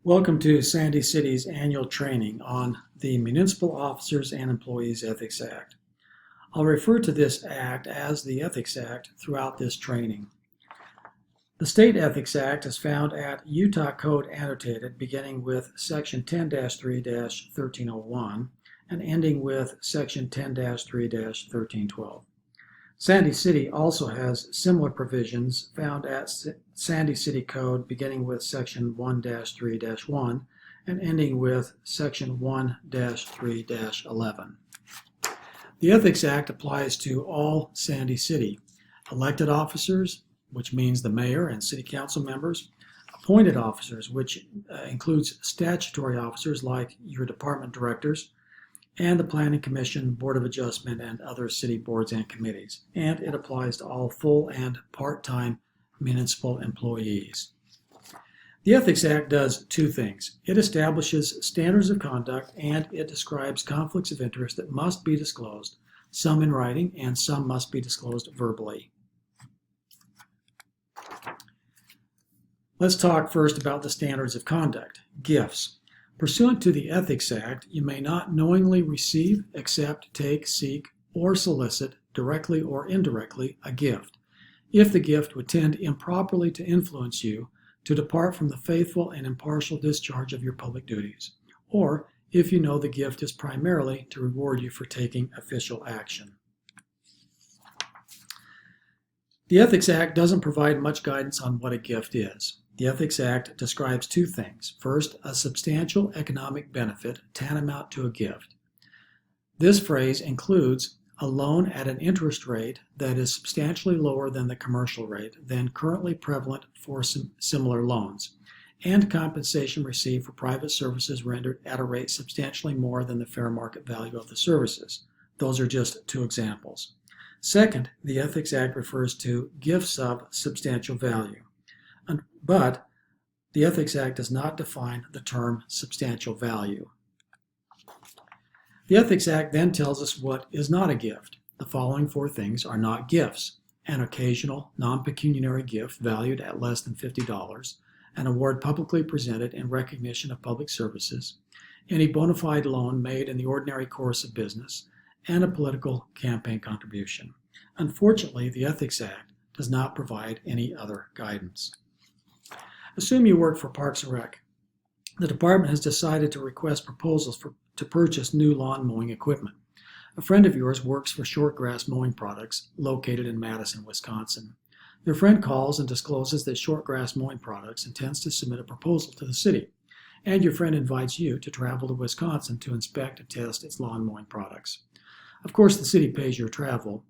Welcome to Sandy City's annual training on the Municipal Officers and Employees Ethics Act. I'll refer to this act as the Ethics Act throughout this training. The State Ethics Act is found at Utah Code Annotated beginning with Section 10-3-1301 and ending with Section 10-3-1312. Sandy City also has similar provisions found at Sandy City Code beginning with Section 1-3-1 and ending with Section 1-3-11. The Ethics Act applies to all Sandy City elected officers, which means the mayor and city council members, appointed officers, which includes statutory officers like your department directors, and the Planning Commission, Board of Adjustment, and other city boards and committees. And it applies to all full and part-time municipal employees. The Ethics Act does two things. It establishes standards of conduct and it describes conflicts of interest that must be disclosed, some in writing and some must be disclosed verbally. Let's talk first about the standards of conduct, gifts. Pursuant to the Ethics Act, you may not knowingly receive, accept, take, seek, or solicit, directly or indirectly, a gift, if the gift would tend improperly to influence you to depart from the faithful and impartial discharge of your public duties, or if you know the gift is primarily to reward you for taking official action. The Ethics Act doesn't provide much guidance on what a gift is. The Ethics Act describes two things. First, a substantial economic benefit tantamount to a gift. This phrase includes a loan at an interest rate that is substantially lower than the commercial rate than currently prevalent for similar loans, and compensation received for private services rendered at a rate substantially more than the fair market value of the services. Those are just two examples. Second, the Ethics Act refers to gifts of substantial value. But the Ethics Act does not define the term substantial value. The Ethics Act then tells us what is not a gift. The following four things are not gifts: an occasional, non-pecuniary gift valued at less than $50, an award publicly presented in recognition of public services, any bona fide loan made in the ordinary course of business, and a political campaign contribution. Unfortunately, the Ethics Act does not provide any other guidance. Assume you work for Parks and Rec. The department has decided to request proposals to purchase new lawn mowing equipment. A friend of yours works for Shortgrass Mowing Products, located in Madison, Wisconsin. Your friend calls and discloses that Shortgrass Mowing Products intends to submit a proposal to the city, and your friend invites you to travel to Wisconsin to inspect and test its lawn mowing products. Of course, the city pays your travel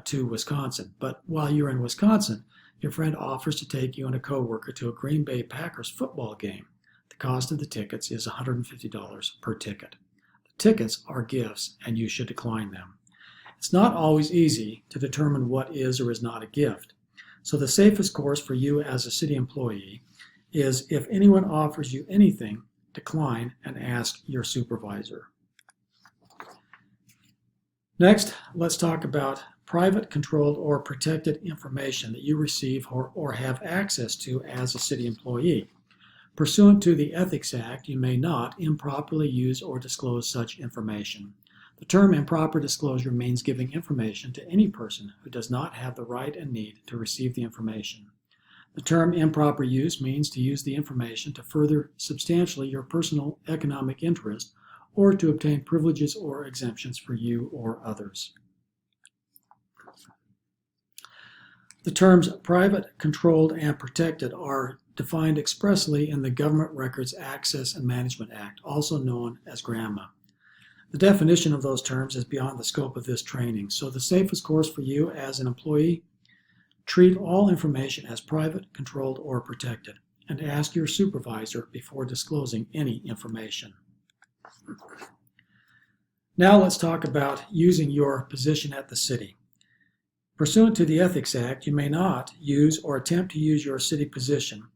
to Wisconsin, but while you're in Wisconsin, your friend offers to take you and a coworker to a Green Bay Packers football game. The cost of the tickets is $150 per ticket. The tickets are gifts, and you should decline them. It's not always easy to determine what is or is not a gift. So the safest course for you as a city employee is, if anyone offers you anything, decline and ask your supervisor. Next, let's talk about private, controlled, or protected information that you receive or have access to as a city employee. Pursuant to the Ethics Act, you may not improperly use or disclose such information. The term improper disclosure means giving information to any person who does not have the right and need to receive the information. The term improper use means to use the information to further substantially your personal economic interest or to obtain privileges or exemptions for you or others. The terms private, controlled, and protected are defined expressly in the Government Records Access and Management Act, also known as GRAMA. The definition of those terms is beyond the scope of this training, so the safest course for you as an employee: treat all information as private, controlled, or protected, and ask your supervisor before disclosing any information. Now let's talk about using your position at the city. Pursuant to the Ethics Act, you may not use or attempt to use your city position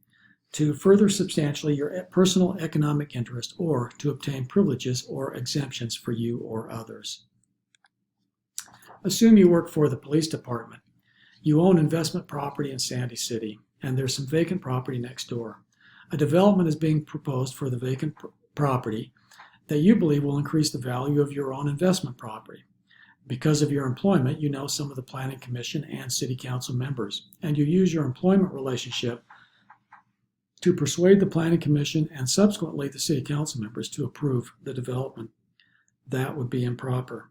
to further substantially your personal economic interest or to obtain privileges or exemptions for you or others. Assume you work for the police department. You own investment property in Sandy City, and there's some vacant property next door. A development is being proposed for the vacant property that you believe will increase the value of your own investment property. Because of your employment, you know some of the Planning Commission and City Council members, and you use your employment relationship to persuade the Planning Commission and subsequently the City Council members to approve the development. That would be improper.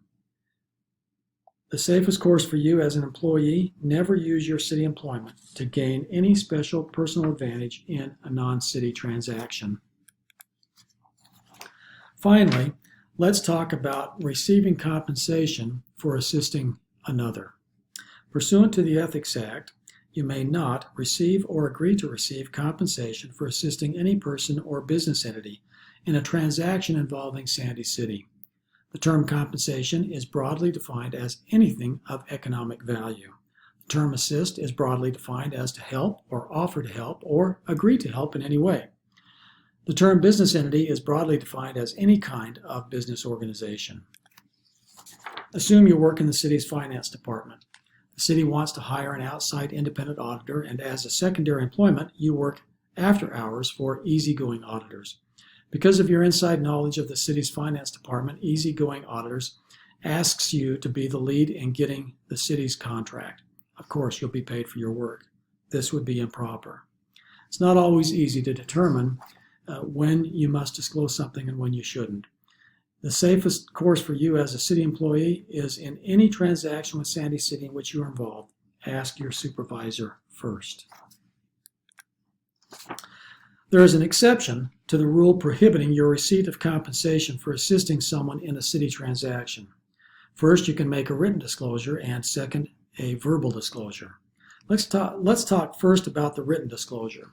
The safest course for you as an employee, never use your city employment to gain any special personal advantage in a non-city transaction. Finally, let's talk about receiving compensation for assisting another. Pursuant to the Ethics Act, you may not receive or agree to receive compensation for assisting any person or business entity in a transaction involving Sandy City. The term compensation is broadly defined as anything of economic value. The term assist is broadly defined as to help or offer to help or agree to help in any way. The term business entity is broadly defined as any kind of business organization. Assume you work in the city's finance department. The city wants to hire an outside independent auditor, and as a secondary employment, you work after hours for easygoing auditors. Because of your inside knowledge of the city's finance department, easygoing auditors asks you to be the lead in getting the city's contract. Of course, you'll be paid for your work. This would be improper. It's not always easy to determine when you must disclose something and when you shouldn't. The safest course for you as a city employee is in any transaction with Sandy City in which you are involved, ask your supervisor first. There is an exception to the rule prohibiting your receipt of compensation for assisting someone in a city transaction. First, you can make a written disclosure, and second, a verbal disclosure. Let's talk first about the written disclosure.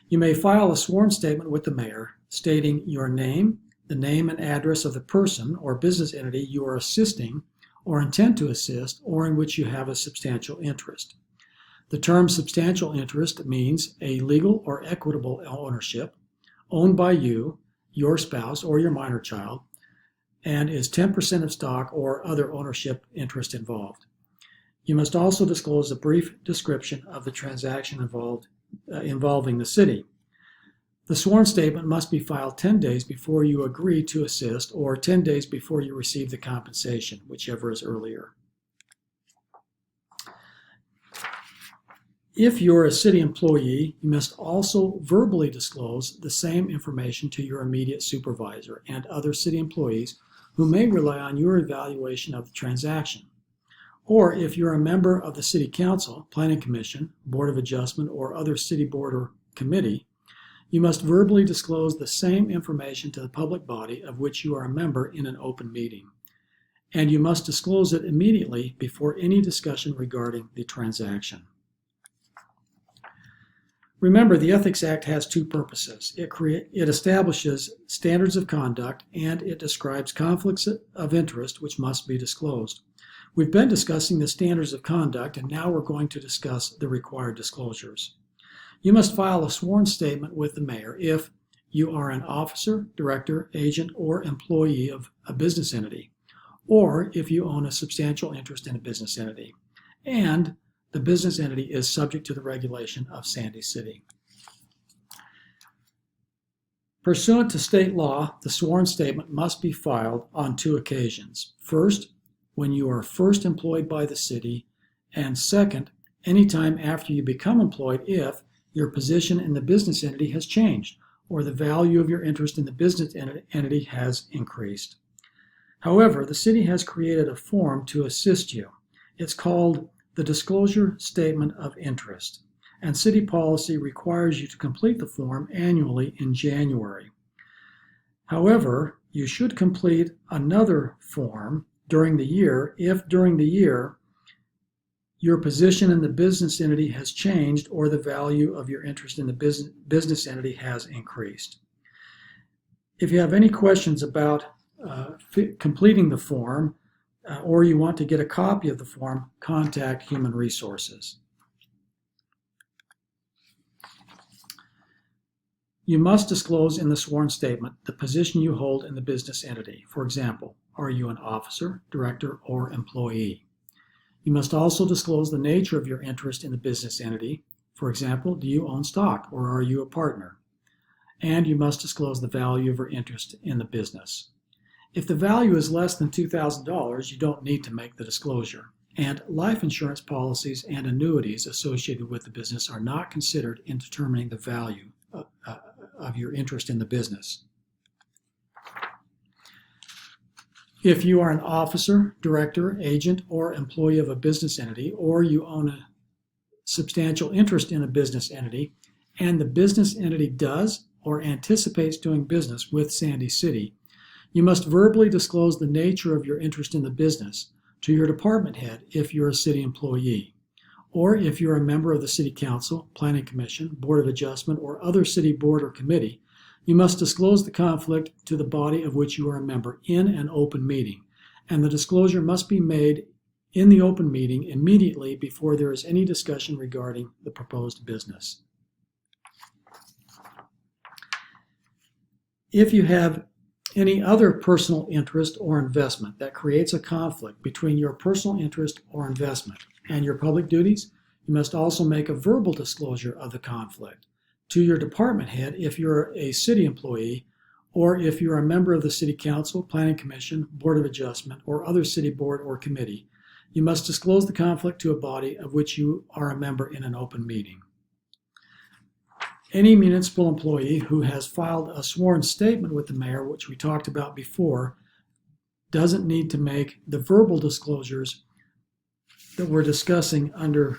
You may file a sworn statement with the mayor stating your name, the name and address of the person or business entity you are assisting or intend to assist, or in which you have a substantial interest. The term substantial interest means a legal or equitable ownership owned by you, your spouse, or your minor child, and is 10% of stock or other ownership interest involved. You must also disclose a brief description of the transaction involving the city. The sworn statement must be filed 10 days before you agree to assist or 10 days before you receive the compensation, whichever is earlier. If you're a city employee, you must also verbally disclose the same information to your immediate supervisor and other city employees who may rely on your evaluation of the transaction. Or if you're a member of the City Council, Planning Commission, Board of Adjustment, or other city board or committee, you must verbally disclose the same information to the public body of which you are a member in an open meeting. And you must disclose it immediately before any discussion regarding the transaction. Remember, the Ethics Act has two purposes. It establishes standards of conduct, and it describes conflicts of interest which must be disclosed. We've been discussing the standards of conduct, and now we're going to discuss the required disclosures. You must file a sworn statement with the mayor if you are an officer, director, agent, or employee of a business entity, or if you own a substantial interest in a business entity, and the business entity is subject to the regulation of Sandy City. Pursuant to state law, the sworn statement must be filed on two occasions. First, when you are first employed by the city, and second, anytime after you become employed if your position in the business entity has changed or the value of your interest in the business entity has increased. However, the city has created a form to assist you. It's called the Disclosure Statement of Interest, and city policy requires you to complete the form annually in January. However, you should complete another form during the year if during the year your position in the business entity has changed or the value of your interest in the business entity has increased. If you have any questions about completing the form or you want to get a copy of the form, contact Human Resources. You must disclose in the sworn statement the position you hold in the business entity. For example, are you an officer, director, or employee? You must also disclose the nature of your interest in the business entity. For example, do you own stock or are you a partner? and you must disclose the value of your interest in the business. If the value is less than $2,000, you don't need to make the disclosure. And life insurance policies and annuities associated with the business are not considered in determining the value of your interest in the business. If you are an officer, director, agent, or employee of a business entity, or you own a substantial interest in a business entity, and the business entity does or anticipates doing business with Sandy City, you must verbally disclose the nature of your interest in the business to your department head if you're a city employee. Or if you're a member of the City Council, Planning Commission, Board of Adjustment, or other city board or committee, you must disclose the conflict to the body of which you are a member in an open meeting, and the disclosure must be made in the open meeting immediately before there is any discussion regarding the proposed business. If you have any other personal interest or investment that creates a conflict between your personal interest or investment and your public duties, you must also make a verbal disclosure of the conflict to your department head if you're a city employee, or if you're a member of the City Council, Planning Commission, Board of Adjustment, or other city board or committee. You must disclose the conflict to a body of which you are a member in an open meeting. Any municipal employee who has filed a sworn statement with the mayor, which we talked about before, doesn't need to make the verbal disclosures that we're discussing under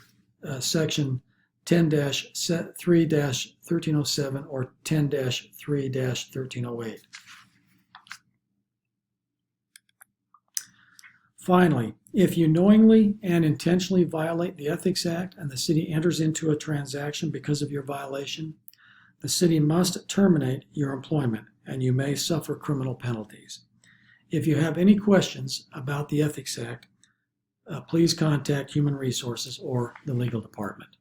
section 10-3-1307 or 10-3-1308. Finally, if you knowingly and intentionally violate the Ethics Act and the city enters into a transaction because of your violation, the city must terminate your employment and you may suffer criminal penalties. If you have any questions about the Ethics Act, please contact Human Resources or the legal department.